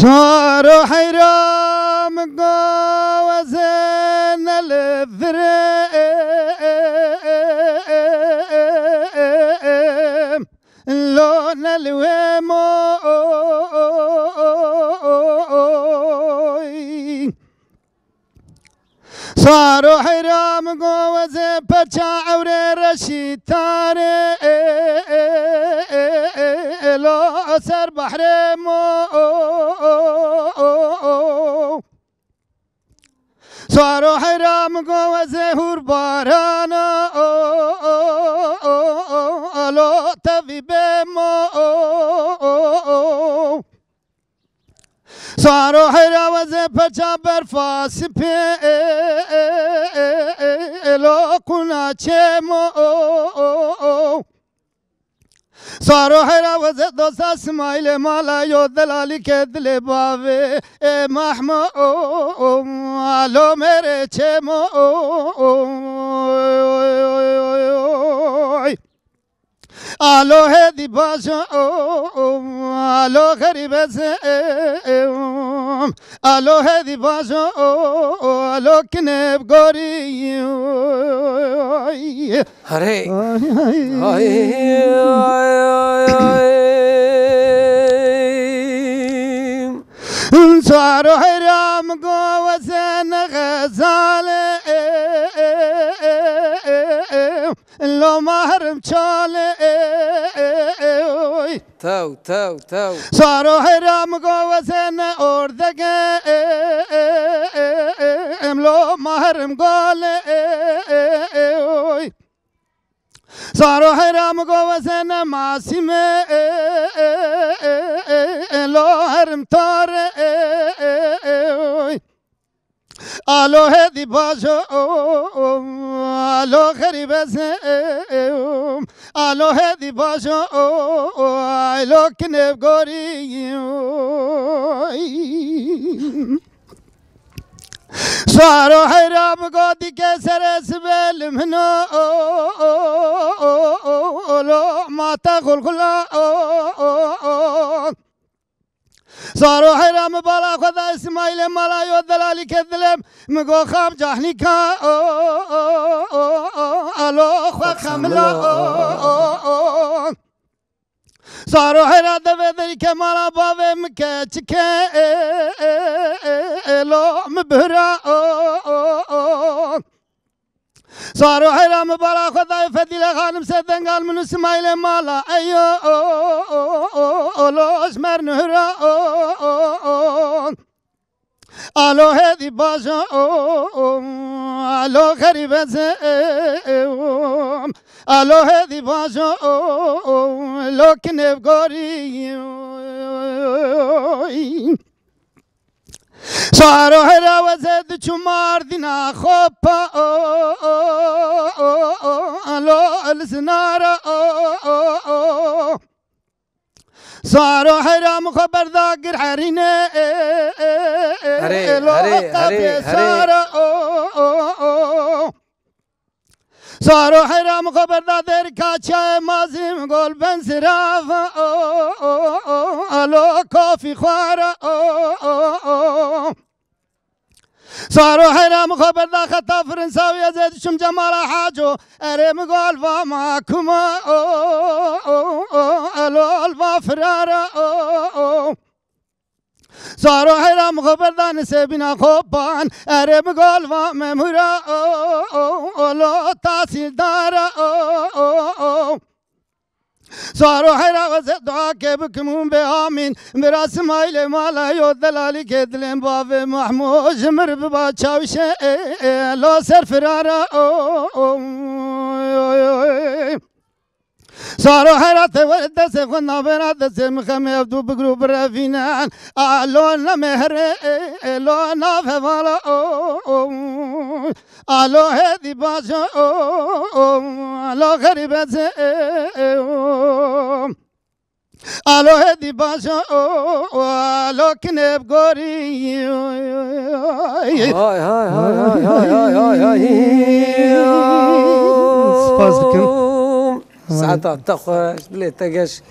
صاروا حيرام قوزين الذريم لون الويموي صاروا حيرام قوزين برشا عوري رشيد تاري لو سر بحر صاروا حرام وزهور بارانا لو تفي بمو صاروا حرام وزه برفاس بي لو كنا چمو صاروا حرا وزه دوست اسماعیل مالا یو دلالی که دل باوه محمو آلو میره چمو آلو هدی باشو آلو غریب زم آلو هدی باشو آلو کنب گوری هره صاروا حرام قوزن غزال لو محرم چاله تو صاروا حرام قوزن اردگه لو محرم قاله صاروا حرام قوزن معصمه لو هرم تار آلو هدی باشو آلو غریب زم آلو هدی باشو آلو کنب گوری صاروا حرام قودي كسر سبل منو لو ما تقول خلا صاروا حرام بالا خدا اسماعیل مالا یو دلالی كذلم مگو خام جهنی کا الو خو خملا صاروا حرام دبدري كمالا باوي مكچك لو مبهرا صاروا حرام بالا خدا فديله خانم سدن قال من اسماعيل مالا ايو لو اسمر نهرا الو هدي باشا الو غريب زم الو هدي باشا لو كنب غوري صاروا حرا وزد چمار دینا خوبا لو الزنارا صاروا حرا مخبر ذاكر حرينه لو قبي صارا صاروا حرا مخبر ذاكر كاچا مازم قول بن سرافا لو كوفي خوارا صاروا حرام خبر ذا خطا فرنساوي زيد شم جمال حاجو اريم قول فماكم الو الفا فرارا صاروا حرام خبر ذا نسيبنا خوبان اريم قول فممورا الو تحصيل دارا صاروا حرا وزد دعاك بكمون بآمين برا اسماعيل مالا يو دلالي كدلين باب محمود جمر بباچاوش لو سر فرارا صاروا حرا تولد سخنا برا مخمي عبدو بقروب رفينان لو مهر لو نافوالا الو هدي باشا الو غريب زم الو هدي باشا الو كنب غوري هاي هاي هاي هاي هاي هاي سباز بكم ساعات تخش ليه تجش